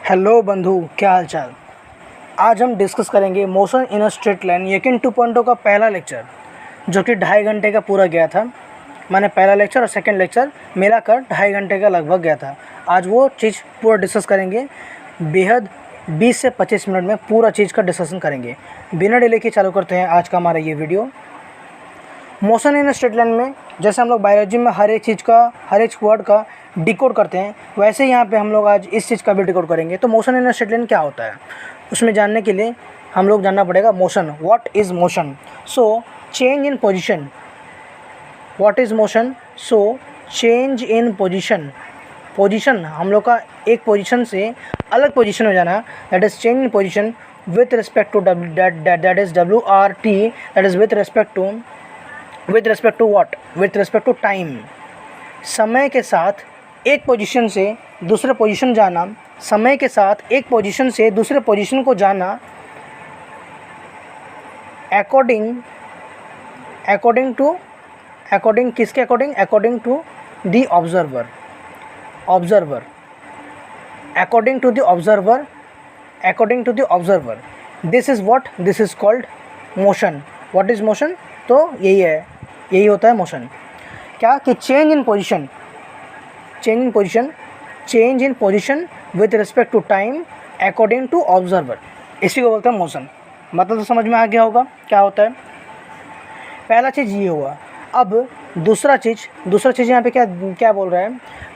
Hello बंधु, क्या हाल चाल। आज हम डिस्कस करेंगे motion in a straight line यकीन 2.0 का पहला लेक्चर, जो कि 2.5 घंटे का पूरा गया था। मैंने पहला लेक्चर और सेकंड लेक्चर मिलाकर 2.5 घंटे का लगभग गया था। आज वो चीज़ पूरा डिस्कस करेंगे। बेहद 20 से 25 मिनट में पूरा चीज़ का डिस्कशन करेंगे। बिना डिले के चालू करते हैं आज का हमारा ये video. Motion in straight line में जैसे हम लोग बायोलॉजी में हर एक चीज़ का, हर एक वर्ड का डिकोड करते हैं, वैसे ही यहाँ पे हम लोग आज इस चीज़ का भी डिकोड करेंगे। तो मोशन इन स्ट्रेट लाइन क्या होता है, उसमें जानने के लिए हम लोग जानना पड़ेगा motion. What is motion? So change in position. What is motion? So change in position. Position हम लोग का एक पोजीशन से अलग पोजीशन में जाना, that is change in position with respect to that is WRT, that is with respect to what? With respect to time. समय के साथ एक पोजीशन से दूसरे पोजीशन जाना, समय के साथ एक पोजीशन से दूसरे पोजीशन को जाना अकॉर्डिंग किसके according? According to the observer. According to the observer this is what? This is called motion. What is motion? तो यही होता है मोशन। क्या कि change in position with respect to time according to observer, इसी को बोलते हैं मोशन। मतलब तो समझ में आ गया होगा क्या होता है। पहला चीज़ ये हुआ। अब दूसरा चीज़ यहाँ पे क्या बोल रहा है?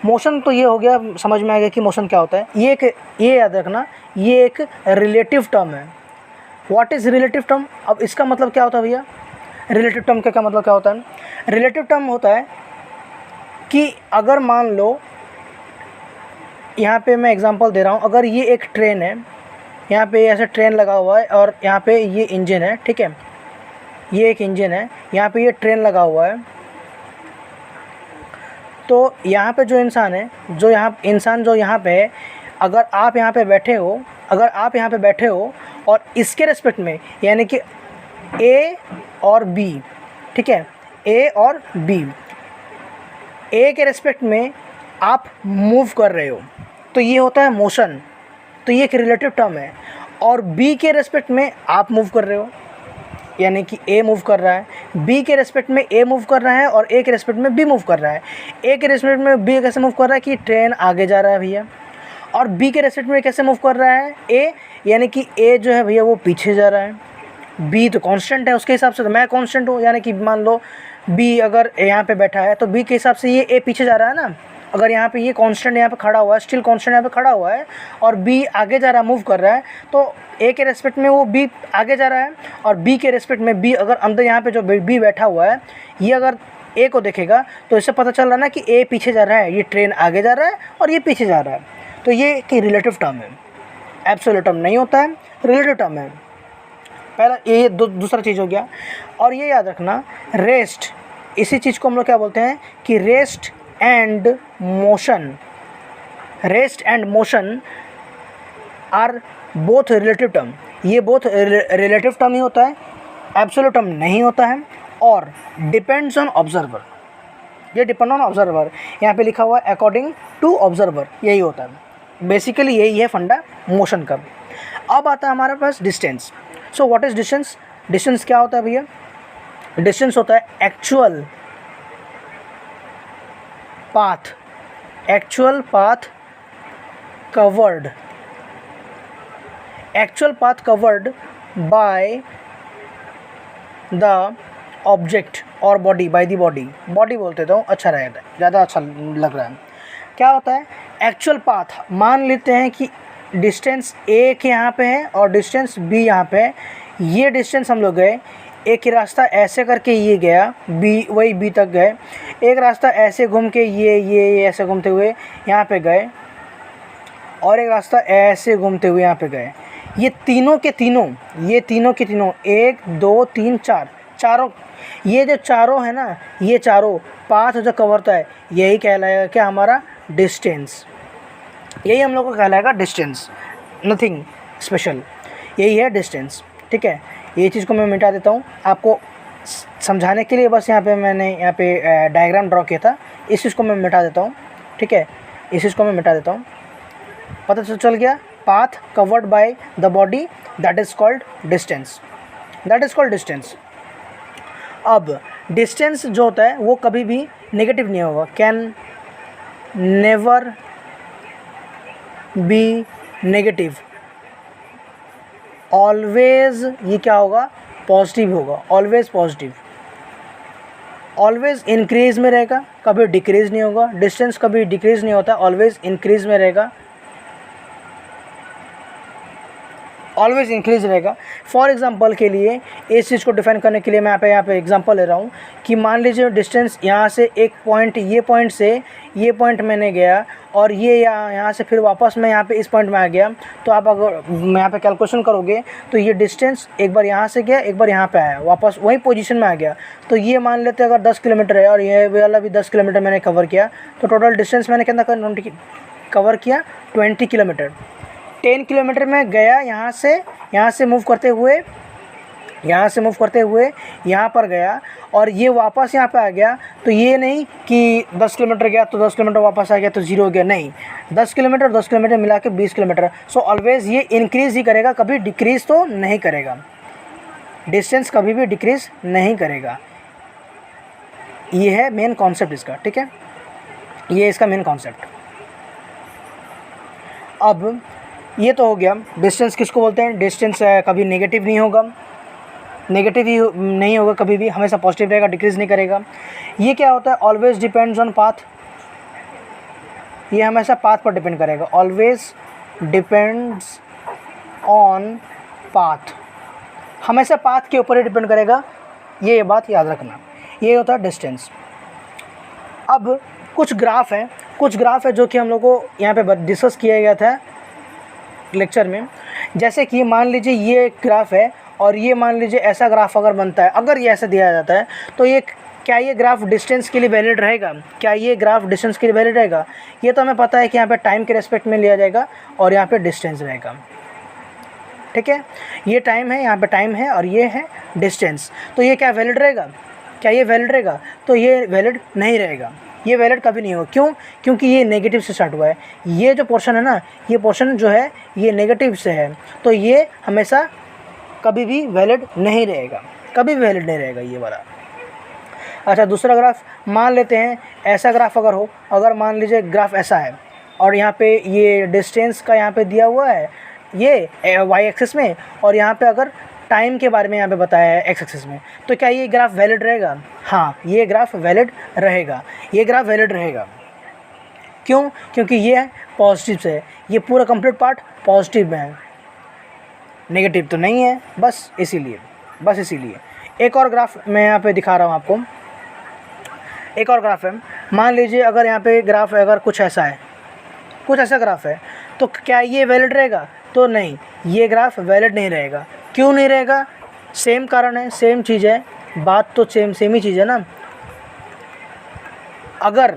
मोशन तो ये हो गया, समझ में आ गया कि मोशन क्या होता है। ये याद रखना, ये एक रिलेटिव टर्म है। What is relative term? अब इसका मतलब क्या होता है भैया? रिलेटिव टर्म का क्या मतलब क्या होता है? रिलेटिव टर्म होता है कि अगर मान लो, यहाँ पे मैं एग्जांपल दे रहा हूँ, अगर ये एक ट्रेन है, यहाँ पे ऐसे ट्रेन लगा हुआ है और यहाँ पे ये इंजन है, ठीक है, ये एक इंजन है, यहाँ पे ये ट्रेन लगा हुआ है। तो यहाँ पे जो इंसान है, जो यहाँ पे है, अगर आप यहाँ पे बैठे हो और इसके रेस्पेक्ट में, यानी कि ए और बी, ठीक है, ए और बी, ए के रेस्पेक्ट में आप मूव कर रहे हो, तो ये होता है मोशन। तो ये एक रिलेटिव टर्म है। और बी के रेस्पेक्ट में आप मूव कर रहे हो, यानी कि ए मूव कर रहा है, बी के रेस्पेक्ट में ए मूव कर रहा है और ए के रेस्पेक्ट में बी मूव कर रहा है। ए के रेस्पेक्ट में बी कैसे मूव कर रहा है कि ट्रेन आगे जा रहा है भैया, और बी के रेस्पेक्ट में कैसे मूव कर रहा है? ए, यानी कि ए जो है भैया वो पीछे जा रहा है। बी तो कांस्टेंट है, उसके हिसाब से तो मैं कांस्टेंट हूँ, यानी कि मान लो बी अगर यहाँ पे बैठा है तो बी के हिसाब से ये ए पीछे जा रहा है ना। अगर यहाँ पे ये कांस्टेंट यहाँ पे खड़ा हुआ है, स्टिल कांस्टेंट यहाँ पे खड़ा हुआ है, और बी आगे जा रहा है, मूव कर रहा है, तो ए के रेस्पेक्ट में वो बी आगे जा रहा है, और बी के रेस्पेक्ट में बी अगर अंदर यहाँ पे जो बी बैठा हुआ है, ये अगर ए को देखेगा तो इससे पता चल रहा है ना कि ए पीछे जा रहा है, ये ट्रेन आगे जा रहा है और ये पीछे जा रहा है। तो ये कि रिलेटिव टर्म है, एब्सोल्यूट टर्म नहीं होता है, रिलेटिव टर्म है। पहला ये दूसरा चीज़ हो गया। और ये याद रखना, रेस्ट, इसी चीज़ को हम लोग क्या बोलते हैं कि rest and motion are both relative term. ये बोथ रिलेटिव टर्म ही होता है, एब्सोल्यूट टर्म नहीं होता है। और डिपेंड्स ऑन ऑब्जर्वर, ये डिपेंड ऑन ऑब्जर्वर, यहाँ पे लिखा हुआ है अकॉर्डिंग टू ऑब्जर्वर, यही होता है। बेसिकली यही है फंडा मोशन का। अब आता है हमारे पास distance. So what is distance? Distance क्या होता है भैया? डिस्टेंस होता है actual path covered by the object और बॉडी, बाय द बॉडी बोलते तो अच्छा रहेगा, ज़्यादा अच्छा लग रहा है। क्या होता है एक्चुअल पाथ? मान लेते हैं कि डिस्टेंस ए के यहाँ पे है और डिस्टेंस बी यहाँ पे है। ये डिस्टेंस हम लोग गए, एक रास्ता ऐसे करके ये गया बी, वही बी तक गए, एक रास्ता ऐसे घूम के ये ऐसे घूमते हुए यहाँ पे गए, और एक रास्ता ऐसे घूमते हुए यहाँ पे गए। ये तीनों के तीनों 1 2 3 4 चारों, ये जो चारों है ना, ये चारों पाथ जो कवर होता है, यही कहलाएगा क्या? हमारा डिस्टेंस। यही हम लोग को कहलाएगा डिस्टेंस, नथिंग स्पेशल, यही है डिस्टेंस, ठीक है। ये चीज़ को मैं मिटा देता हूँ आपको समझाने के लिए, बस मैंने यहाँ पे डायग्राम ड्रॉ किया था, इस चीज़ को मैं मिटा देता हूँ, ठीक है, इस चीज़ को मैं मिटा देता हूँ। पता तो चल गया path covered by the body, that is called distance. That is called distance. अब distance जो होता है वो कभी भी नेगेटिव नहीं होगा, can never be negative, always ये क्या होगा, पॉजिटिव होगा, ऑलवेज पॉजिटिव, ऑलवेज इंक्रीज में रहेगा, कभी डिक्रीज नहीं होगा, डिस्टेंस कभी डिक्रीज नहीं होता, ऑलवेज इंक्रीज में रहेगा, ऑलवेज इंक्रीज रहेगा। फॉर एग्जांपल के लिए इस चीज़ को डिफाइन करने के लिए मैं यहाँ पे एग्जांपल ले रहा हूँ कि मान लीजिए डिस्टेंस यहाँ से एक पॉइंट, ये पॉइंट से ये पॉइंट मैंने गया और ये यहाँ से फिर वापस मैं यहाँ पे इस पॉइंट में आ गया, तो आप अगर यहाँ पे कैलकुलेशन करोगे तो ये डिस्टेंस एक बार यहाँ से गया, एक बार यहाँ पे आया, वापस वही पोजीशन में आ गया। तो ये मान लेते अगर 10 किलोमीटर है और ये वाला भी 10 किलोमीटर मैंने कवर किया, तो टोटल डिस्टेंस मैंने कितना कवर किया, 20 किलोमीटर। 10 किलोमीटर में गया, यहाँ से मूव करते हुए यहाँ पर गया और ये वापस यहाँ पे आ गया। तो ये नहीं कि 10 किलोमीटर गया तो 10 किलोमीटर वापस आ गया तो 0 हो गया, नहीं, 10 किलोमीटर मिला के 20 किलोमीटर। सो ऑलवेज ये इंक्रीज़ ही करेगा, कभी डिक्रीज़ तो नहीं करेगा, डिस्टेंस कभी भी डिक्रीज़ नहीं करेगा। ये है मेन कॉन्सेप्ट इसका, ठीक है, ये इसका मेन कॉन्सेप्ट। अब ये तो हो गया डिस्टेंस किसको बोलते हैं, डिस्टेंस कभी नेगेटिव नहीं होगा, नेगेटिव ही नहीं होगा, कभी भी हमेशा पॉजिटिव रहेगा, डिक्रीज़ नहीं करेगा। ये क्या होता है, ऑलवेज डिपेंड्स ऑन पाथ, ये हमेशा पाथ पर डिपेंड करेगा, ऑलवेज डिपेंड्स ऑन पाथ, हमेशा पाथ के ऊपर ही डिपेंड करेगा, ये बात याद रखना। ये होता है डिस्टेंस। अब कुछ ग्राफ है जो कि हम लोग को यहाँ पे डिस्कस किया गया था लेक्चर में। जैसे कि मान लीजिए ये ग्राफ है और ये मान लीजिए ऐसा ग्राफ अगर बनता है, अगर ये ऐसा दिया जाता है तो ये क्या ये ग्राफ डिस्टेंस के लिए वैलिड रहेगा, क्या ये ग्राफ डिस्टेंस के लिए वैलिड रहेगा? ये तो हमें पता है कि यहाँ पे टाइम के रेस्पेक्ट में लिया जाएगा और यहाँ पे डिस्टेंस रहेगा, ठीक है। ये टाइम है, यहाँ पे टाइम है और ये है डिस्टेंस, तो ये क्या वैलिड रहेगा? क्या ये वैलिड रहेगा? तो ये वैलिड नहीं रहेगा, ये वैलिड कभी नहीं होगा। क्यों? क्योंकि ये नेगेटिव से स्टार्ट हुआ है, ये जो पोर्शन है ना, ये पोर्शन जो है ये नेगेटिव से है, तो ये हमेशा कभी भी वैलिड नहीं रहेगा, कभी भी वैलिड नहीं रहेगा ये वाला। अच्छा, दूसरा ग्राफ मान लेते हैं, ऐसा ग्राफ अगर हो, अगर मान लीजिए ग्राफ ऐसा है और यहाँ पे ये डिस्टेंस का यहाँ पे दिया हुआ है ये वाई एक्सिस में, और यहाँ पे अगर टाइम के बारे में यहाँ पे बताया है एक्स एक्सिस में, तो क्या ये ग्राफ वैलिड रहेगा? हाँ, ये ग्राफ वैलिड रहेगा, ये ग्राफ वैलिड रहेगा। क्यों? क्योंकि ये पॉजिटिव से है, ये पूरा कंप्लीट पार्ट पॉजिटिव में है, नेगेटिव तो नहीं है, बस इसीलिए। एक और ग्राफ मैं यहाँ पे दिखा रहा हूँ आपको, एक और ग्राफ है। मान लीजिए अगर यहाँ पे ग्राफ अगर कुछ ऐसा है, कुछ ऐसा ग्राफ है, तो क्या ये वैलिड रहेगा? तो नहीं, ये ग्राफ वैलिड नहीं रहेगा। क्यों नहीं रहेगा? सेम कारण है, सेम चीज़ है, बात तो सेम ही चीज़ है ना। अगर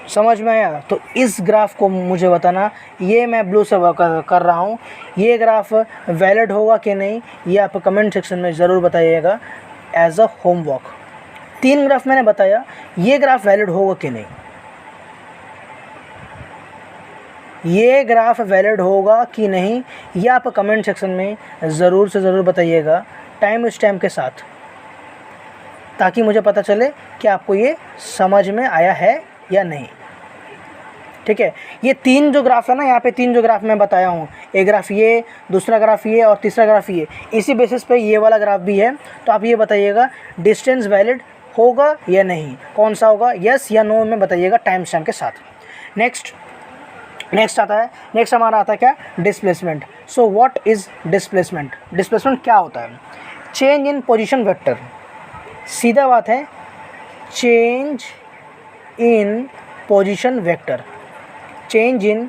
समझ में आया तो इस ग्राफ को मुझे बताना, ये मैं ब्लू से कर रहा हूँ, ये ग्राफ वैलिड होगा कि नहीं, ये आप कमेंट सेक्शन में ज़रूर बताइएगा एज अ होमवर्क। 3 ग्राफ मैंने बताया, ये ग्राफ वैलिड होगा कि नहीं, ये ग्राफ वैलिड होगा कि नहीं, ये आप कमेंट सेक्शन में ज़रूर से ज़रूर बताइएगा टाइम स्टैम्प के साथ, ताकि मुझे पता चले कि आपको ये समझ में आया है या नहीं, ठीक है। ये 3 जो ग्राफ है ना, यहाँ पे 3 जो ग्राफ मैं बताया हूँ, एक ग्राफ ये, दूसरा ग्राफ ये और तीसरा ग्राफ ये, इसी बेसिस पे ये वाला ग्राफ भी है। तो आप ये बताइएगा डिस्टेंस वैलिड होगा या नहीं, कौन सा होगा, यस या नो में बताइएगा टाइम स्टैम्प के साथ। नेक्स्ट हमारा आता है क्या? Displacement. So what is displacement? Displacement क्या होता है? चेंज इन पोजीशन वेक्टर, सीधा बात है, change in position vector, change in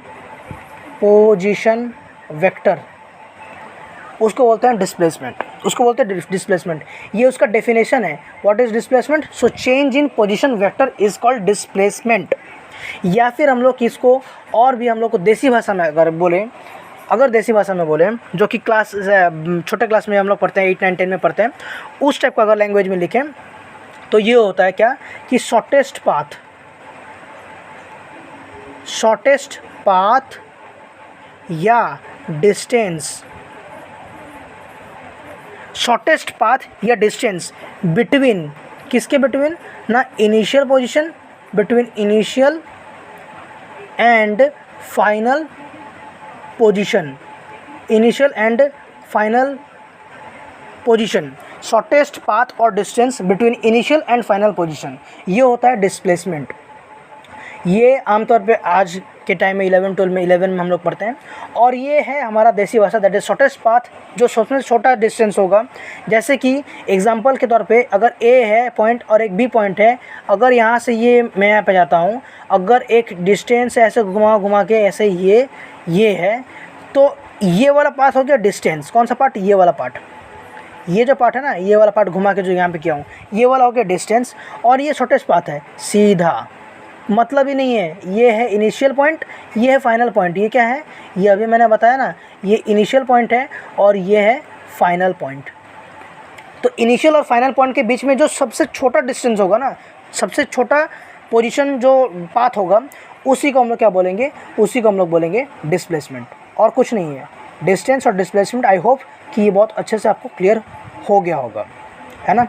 position vector, उसको बोलते हैं डिस्प्लेसमेंट, ये उसका डेफिनेशन है। What is displacement? So change in position vector is called displacement. या फिर हम लोग इसको और भी हम लोग को देसी भाषा में अगर देसी भाषा में बोलें, जो कि क्लास छोटे क्लास में हम लोग पढ़ते हैं, 8, 9, 10 में पढ़ते हैं, उस टाइप का अगर लैंग्वेज में लिखें तो ये होता है क्या कि शॉर्टेस्ट पाथ या डिस्टेंस, शॉर्टेस्ट पाथ या डिस्टेंस बिटवीन, किसके बिटवीन ना, initial position, between initial and final position, initial and final position, shortest path और distance between initial and final position, ये होता है डिस्प्लेसमेंट। ये आमतौर पे आज के टाइम में 11 12 में 11 में हम लोग पढ़ते हैं, और ये है हमारा देसी भाषा, दैट इज शॉर्टेस्ट पाथ, जो सबसे छोटा डिस्टेंस होगा। जैसे कि एग्जांपल के तौर पे अगर ए है पॉइंट और एक बी पॉइंट है, अगर यहाँ से ये मैं यहाँ पे जाता हूँ, अगर एक डिस्टेंस ऐसे घुमा घुमा के ऐसे ये है, तो ये वाला पाथ हो गया डिस्टेंस। कौन सा पार्ट, ये वाला पार्ट, ये जो पार्ट है ना, ये वाला पार्ट घुमा के जो यहाँ पे किया हूँ, ये वाला हो गया डिस्टेंस, और ये शॉर्टेस्ट पाथ है, सीधा मतलब ही नहीं है। ये है इनिशियल पॉइंट, ये है फाइनल पॉइंट। ये क्या है, ये अभी मैंने बताया ना, ये इनिशियल पॉइंट है और ये है फाइनल पॉइंट। तो इनिशियल और फाइनल पॉइंट के बीच में जो सबसे छोटा डिस्टेंस होगा ना, सबसे छोटा पोजीशन जो पाथ होगा, उसी को हम लोग क्या बोलेंगे, उसी को हम लोग बोलेंगे डिस्प्लेसमेंट, और कुछ नहीं है। डिस्टेंस और डिस्प्लेसमेंट, आई होप कि ये बहुत अच्छे से आपको क्लियर हो गया होगा, है ना।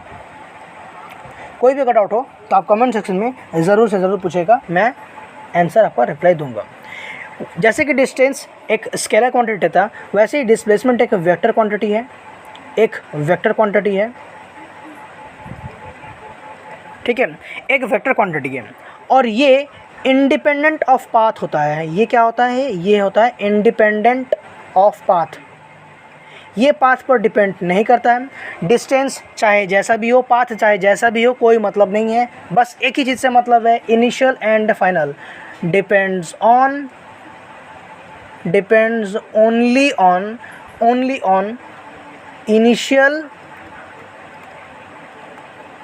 कोई भी अगर डाउट हो तो आप कमेंट सेक्शन में ज़रूर से ज़रूर पूछेगा, मैं आंसर आपका रिप्लाई दूंगा। जैसे कि डिस्टेंस एक स्केलर क्वांटिटी था, वैसे ही डिस्प्लेसमेंट एक वेक्टर क्वांटिटी है, एक वेक्टर क्वांटिटी है, ठीक है, एक वेक्टर क्वांटिटी है, और ये इंडिपेंडेंट ऑफ पाथ होता है। ये क्या होता है, ये होता है इंडिपेंडेंट ऑफ पाथ, ये पाथ पर डिपेंड नहीं करता है। डिस्टेंस चाहे जैसा भी हो, पाथ चाहे जैसा भी हो, कोई मतलब नहीं है, बस एक ही चीज़ से मतलब है, initial and final. Depends only on initial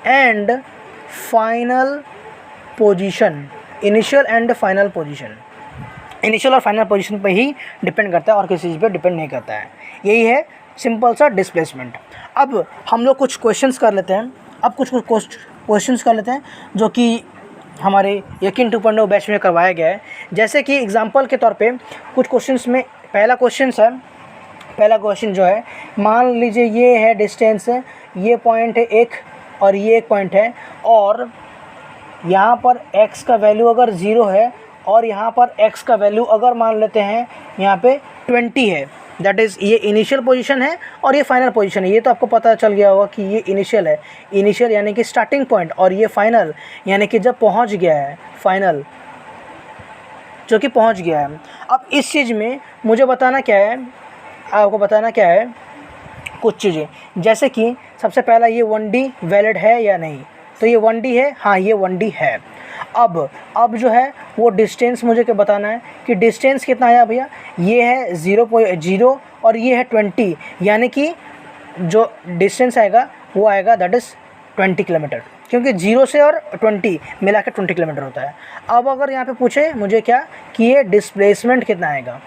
and final position, initial and final position, initial और फाइनल पोजीशन पे ही डिपेंड करता है, और किसी चीज़ पे डिपेंड नहीं करता है। यही है सिंपल सा डिस्प्लेसमेंट। अब हम लोग कुछ क्वेश्चंस कर लेते हैं, क्वेश्चंस कर लेते हैं जो कि हमारे यकीन 2.0 बैच में करवाया गया है। जैसे कि एग्जांपल के तौर पे कुछ क्वेश्चंस में पहला क्वेश्चन जो है, मान लीजिए ये है डिस्टेंस, ये पॉइंट है एक और ये एक पॉइंट है, और यहाँ पर x का वैल्यू अगर 0 है और यहाँ पर x का वैल्यू अगर मान लेते हैं यहाँ पे 20 है, दैट इज़ ये इनिशियल पोजीशन है और ये फाइनल पोजीशन है। ये तो आपको पता चल गया होगा कि ये इनिशियल है, इनिशियल यानी कि स्टार्टिंग पॉइंट, और ये फाइनल यानी कि जब पहुंच गया है, फाइनल जो कि पहुंच गया है। अब इस चीज़ में मुझे बताना क्या है, आपको बताना क्या है, कुछ चीज़ें, जैसे कि सबसे पहला ये 1D वैलिड है या नहीं, तो ये 1D है, हाँ ये 1D है। अब जो है वो डिस्टेंस मुझे क्या बताना है कि डिस्टेंस कितना आया भैया, ये है 0.0 और ये है 20, यानी कि जो डिस्टेंस आएगा वो आएगा दैट इज़ 20 किलोमीटर, क्योंकि 0 से और 20 मिला के 20 किलोमीटर होता है। अब अगर यहाँ पे पूछे मुझे क्या कि ये डिस्प्लेसमेंट कितना आएगा,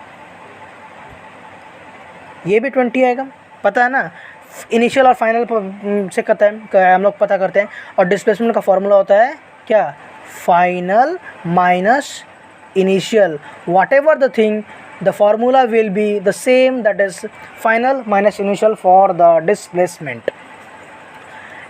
ये भी 20 आएगा, पता है ना। इनिशियल और फाइनल से करता है, हम लोग पता करते हैं, और डिस्प्लेसमेंट का फॉर्मूला होता है क्या, final minus initial, what ever the thing the formula will be the same, that is final minus initial for the displacement.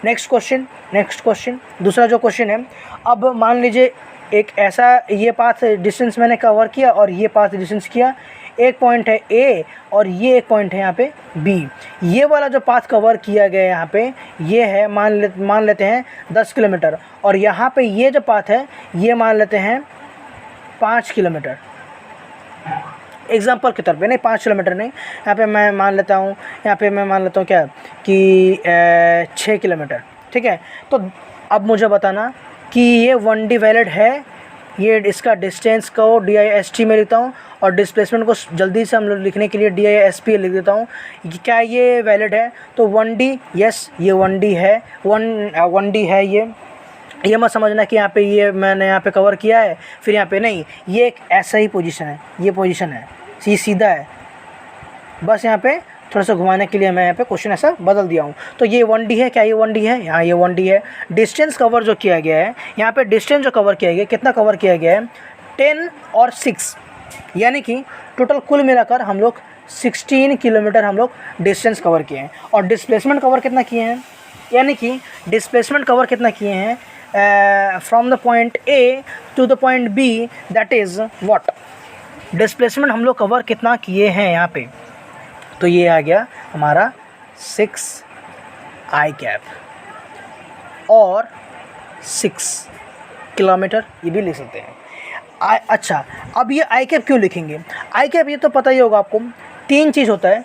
Next question दूसरा जो क्वेश्चन है, अब मान लीजिए एक ऐसा ये पाथ डिस्टेंस मैंने कवर किया और ये पाथ डिस्टेंस किया, एक पॉइंट है ए और ये एक पॉइंट है यहाँ पे बी। ये वाला जो पाथ कवर किया गया है यहाँ पे, ये है मान लेते हैं 10 किलोमीटर, और यहाँ पे ये जो पाथ है ये मान लेते हैं 5 किलोमीटर। एग्जांपल के तौर पे, नहीं 5 किलोमीटर नहीं, यहाँ पे मैं मान लेता हूँ क्या कि 6 किलोमीटर, ठीक है। तो अब मुझे बताना कि ये 1D वैलिड है, ये इसका डिस्टेंस को DIST में लिखता हूँ, और डिस्प्लेसमेंट को जल्दी से हम लोग लिखने के लिए DISP लिख देता हूँ। क्या ये वैलिड है, तो 1D, यस ये 1D है, 1D है। ये मत समझना कि यहाँ पे ये मैंने यहाँ पे कवर किया है फिर यहाँ पे नहीं, ये एक ऐसा ही पोजीशन है, ये पोजीशन है, सीधा है, बस यहाँ पे थोड़ा सा घुमाने के लिए मैं यहाँ पे क्वेश्चन ऐसा बदल दिया हूँ। तो ये 1D है, क्या ये 1D है, यहाँ ये 1D है। डिस्टेंस कवर जो किया गया है यहाँ पे, डिस्टेंस जो कवर किया गया, कितना कवर किया गया है, 10 और 6, यानी कि टोटल कुल मिलाकर हम लोग 16 किलोमीटर हम लोग डिस्टेंस कवर किए हैं। और डिस्प्लेसमेंट कवर कितना किए हैं, यानी कि डिस्प्लेसमेंट कवर कितना किए हैं from the point A to the point B, that is what, displacement हम लोग कवर कितना किए हैं यहाँ पे। तो ये आ गया हमारा 6 आई कैप और 6 किलोमीटर, ये भी लिख सकते हैं। अच्छा, अब ये आई कैप क्यों लिखेंगे? आई कैप ये तो पता ही होगा आपको, 3 चीज़ होता है,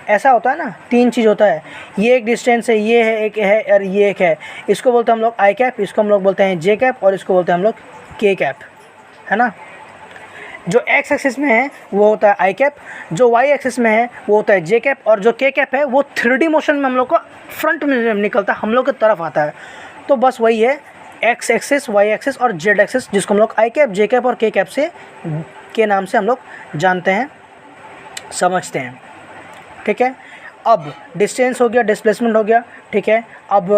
ऐसा होता है ना, 3 चीज़ होता है। ये एक डिस्टेंस है, ये है, एक है और ये एक है। इसको बोलते हैं हम लोग आई कैप, इसको हम लोग बोलते हैं जे कैप और इसको बोलते हैं हम लोग के कैप, है ना। जो एक्स एक्सिस में है वो होता है आई कैप, जो वाई एक्सिस में है वो होता है जे कैप, और जो के कैप है वो 3D मोशन में हम लोग को फ्रंट में निकलता है, हम लोग की तरफ आता है। तो बस वही है एक्स एक्सिस, वाई एक्सिस और जेड एक्सिस, जिसको हम लोग आई कैप, जे कैप और के कैप से के नाम से हम लोग जानते हैं, समझते हैं। ठीक है, अब डिस्टेंस हो गया, डिस्प्लेसमेंट हो गया। ठीक है, अब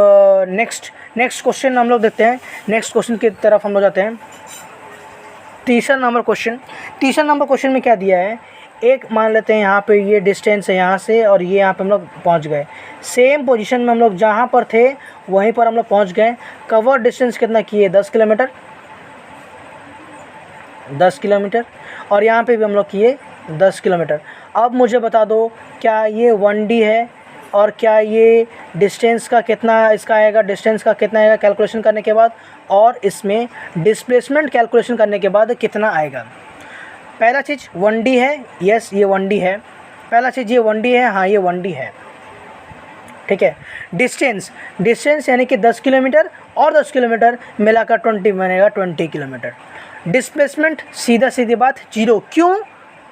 नेक्स्ट क्वेश्चन हम लोग देखते हैं। नेक्स्ट क्वेश्चन की तरफ हम लोग जाते हैं। तीसरा नंबर क्वेश्चन में क्या दिया है, एक मान लेते हैं यहाँ पे ये डिस्टेंस है यहाँ से और ये यहाँ पे हम लोग पहुँच गए, सेम पोजीशन में हम लोग जहाँ पर थे वहीं पर हम लोग पहुँच गए। कवर डिस्टेंस कितना किए, 10 किलोमीटर, 10 किलोमीटर, और यहाँ पे भी हम लोग किए 10 किलोमीटर। अब मुझे बता दो क्या ये 1D है और क्या ये डिस्टेंस का कितना इसका आएगा, डिस्टेंस का कितना आएगा कैलकुलेशन करने के बाद, और इसमें डिस्प्लेसमेंट कैलकुलेशन करने के बाद कितना आएगा। पहला चीज़ 1D है, यस ये 1D है। पहला चीज़ ये 1D है, हाँ ये 1D है। ठीक है, डिस्टेंस यानी कि 10 किलोमीटर और 10 किलोमीटर मिलाकर 20 बनेगा, 20 किलोमीटर। डिस्प्लेसमेंट सीधी बात 0, क्यों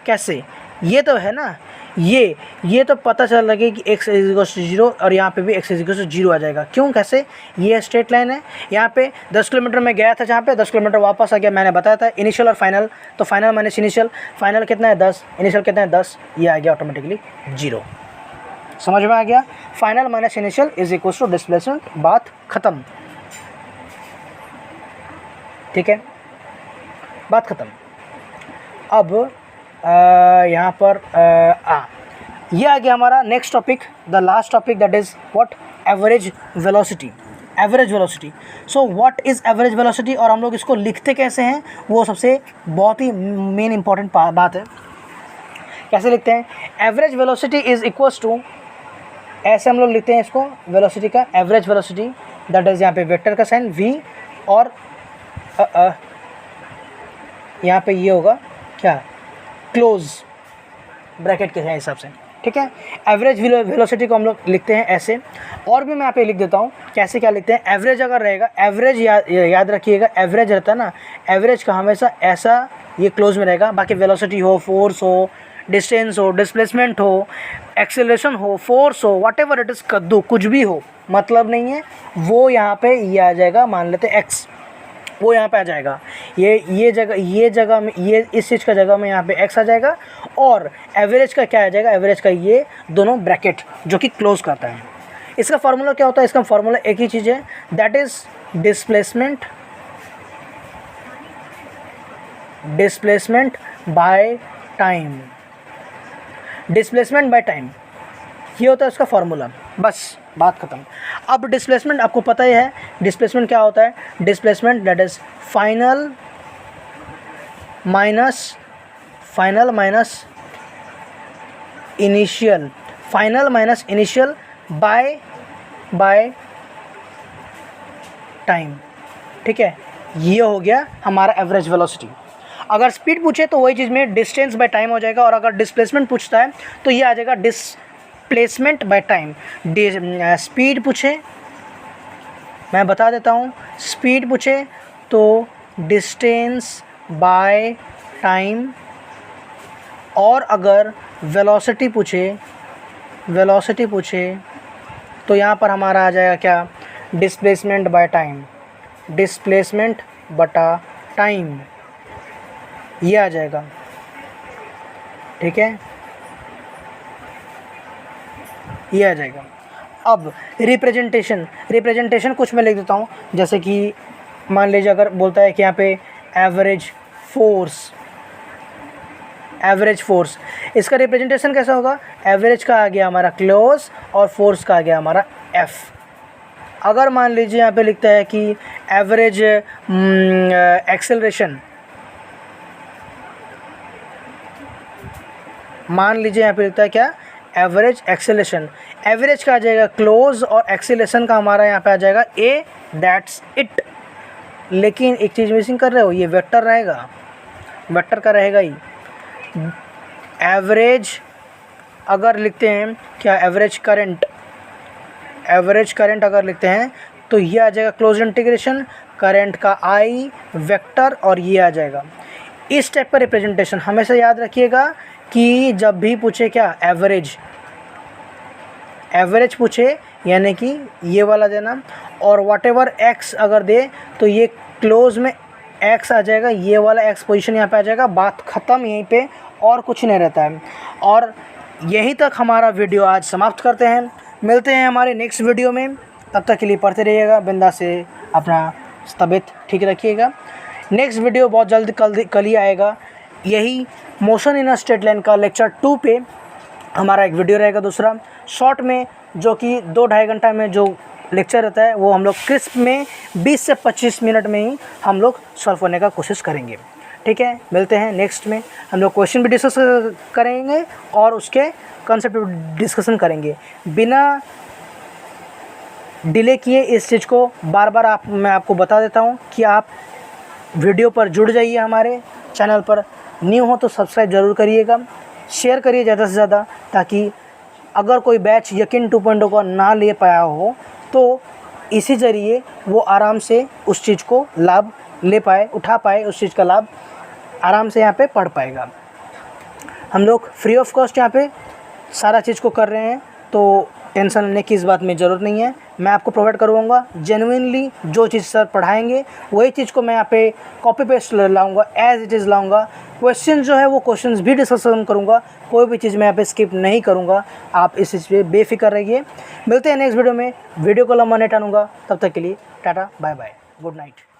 कैसे, ये तो है ना, ये तो पता चल लगे कि x = 0 और यहाँ पे भी x = 0 आ जाएगा। क्यों कैसे, ये स्ट्रेट लाइन है, यहाँ पे 10 किलोमीटर में गया था, जहाँ पे 10 किलोमीटर वापस आ गया, मैंने बताया था इनिशियल और फाइनल, तो फाइनल माइनस इनिशियल, फाइनल कितना है 10, इनिशियल कितना है 10, ये आ गया ऑटोमेटिकली 0। समझ में आ गया, फाइनल माइनस इनिशियल = डिस्प्लेसमेंट, बात ख़त्म। ठीक है, बात ख़त्म। अब यहाँ पर ये आ गया हमारा next topic, the last topic, that is what, average velocity. So what is average velocity, और हम लोग इसको लिखते कैसे हैं, वो सबसे बहुत ही मेन इंपॉर्टेंट बात है। कैसे लिखते हैं, average velocity is equals to, ऐसे हम लोग लिखते हैं इसको, वेलोसिटी का एवरेज वेलोसिटी, दैट इज़ यहाँ पे वेक्टर का साइन v, और यहाँ पे ये होगा क्या, क्लोज ब्रैकेट के हिसाब से। ठीक है, एवरेज वेलोसिटी को हम लोग लिखते हैं ऐसे, और भी मैं यहाँ पे लिख देता हूँ कैसे क्या लिखते हैं। एवरेज अगर रहेगा, एवरेज याद रखिएगा, एवरेज रहता है ना, एवरेज का हमेशा ऐसा ये क्लोज में रहेगा, बाकी वेलोसिटी हो, फोर्स हो, डिस्टेंस हो, डिस्प्लेसमेंट हो, एक्सेलरेशन हो, फोर्स हो, व्हाटएवर इट इज़, कद्दू कुछ भी हो, मतलब नहीं है, वो यहाँ पे ये आ जाएगा, मान लेते हैं x, वो यहाँ पे आ जाएगा, ये जगह में, ये इस चीज़ का जगह में यहाँ पे x आ जाएगा, और एवरेज का क्या आ जाएगा, एवरेज का ये दोनों ब्रैकेट जो कि क्लोज करता है। इसका फार्मूला क्या होता है, इसका फार्मूला एक ही चीज़ है, that is displacement by time, displacement by time, ये होता है उसका फार्मूला, बस बात ख़त्म। अब डिस्प्लेसमेंट आपको पता ही है, डिस्प्लेसमेंट क्या होता है, displacement that is final minus initial by time. ठीक है, ये हो गया हमारा एवरेज वेलोसिटी। अगर स्पीड पूछे तो वही चीज़ में डिस्टेंस बाय टाइम हो जाएगा, और अगर डिस्प्लेसमेंट पूछता है तो ये आ जाएगा डिस्प्लेसमेंट बाय टाइम। स्पीड पूछे, मैं बता देता हूँ, स्पीड पूछे तो डिस्टेंस बाय टाइम, और अगर वेलोसिटी पूछे तो यहाँ पर हमारा आ जाएगा क्या, डिस्प्लेसमेंट बाय टाइम, डिस्प्लेसमेंट बटा टाइम, ये आ जाएगा। ठीक है, ये आ जाएगा। अब रिप्रेजेंटेशन कुछ मैं लिख देता हूँ, जैसे कि मान लीजिए अगर बोलता है कि यहाँ पे एवरेज फोर्स, एवरेज फोर्स। इसका रिप्रेजेंटेशन कैसा होगा, एवरेज का आ गया हमारा क्लोज और फोर्स का आ गया हमारा एफ। अगर मान लीजिए यहाँ पे लिखता है कि एवरेज एक्सेलरेशन, मान लीजिए यहाँ पे लिखता है क्या, एवरेज एक्सेलरेशन, एवरेज का आ जाएगा क्लोज और एक्सेलरेशन का हमारा यहाँ पे आ जाएगा ए, दैट्स इट। लेकिन एक चीज़ मिसिंग कर रहे हो, ये वेक्टर रहेगा, वेक्टर का रहेगा ही। एवरेज अगर लिखते हैं क्या, एवरेज करंट, एवरेज करंट अगर लिखते हैं तो ये आ जाएगा क्लोज इंटीग्रेशन, करंट का आई वेक्टर और ये आ जाएगा। इस टाइप का रिप्रेजेंटेशन हमेशा याद रखिएगा कि जब भी पूछे क्या, एवरेज, एवरेज पूछे यानी कि ये वाला देना, और व्हाटएवर एक्स अगर दे तो ये क्लोज में एक्स आ जाएगा, ये वाला एक्स पोजीशन यहाँ पे आ जाएगा, बात ख़त्म यहीं पे, और कुछ नहीं रहता है। और यहीं तक हमारा वीडियो आज समाप्त करते हैं, मिलते हैं हमारे नेक्स्ट वीडियो में। तब तक के लिए पढ़ते रहिएगा, बिंदास से अपना तबीयत ठीक रखिएगा। नेक्स्ट वीडियो बहुत जल्द कल ही आएगा, यही motion in a straight line का लेक्चर 2 पे हमारा एक वीडियो रहेगा दूसरा शॉर्ट में, जो कि 2-2.5 घंटा में जो लेक्चर रहता है वो हम लोग क्रिस्प में 20 से 25 मिनट में ही हम लोग सॉल्व करने का कोशिश करेंगे। ठीक है, मिलते हैं नेक्स्ट में। हम लोग क्वेश्चन भी डिस्कस करेंगे और उसके कॉन्सेप्ट भी डिस्कशन करेंगे। बिना डिले किए इस चीज़ को बार बार मैं आपको बता देता हूँ कि आप वीडियो पर जुड़ जाइए, हमारे चैनल पर न्यू हो तो सब्सक्राइब ज़रूर करिएगा, शेयर करिए ज़्यादा से ज़्यादा, ताकि अगर कोई बैच यकीन 2.0 का ना ले पाया हो तो इसी ज़रिए वो आराम से उस चीज़ को लाभ ले पाए, उठा पाए, उस चीज़ का लाभ आराम से यहाँ पे पढ़ पाएगा। हम लोग फ्री ऑफ कॉस्ट यहाँ पे सारा चीज़ को कर रहे हैं, तो टेंशन लेने की इस बात में ज़रूरत नहीं है। मैं आपको प्रोवाइड करवाऊँगा जेन्युइनली, जो चीज़ सर पढ़ाएंगे वही चीज़ को मैं यहाँ पे कॉपी पेस्ट लाऊँगा, एज इट इज़ लाऊँगा। क्वेश्चन जो है वो क्वेश्चंस भी डिस्कशन करूँगा, कोई भी चीज़ मैं यहाँ पे स्किप नहीं करूँगा। आप इस चीज़ पे बेफिक्र रहिए। मिलते हैं नेक्स्ट वीडियो में, वीडियो को लंबा नहीं टानूंगा। तब तक के लिए tata bye bye, good night.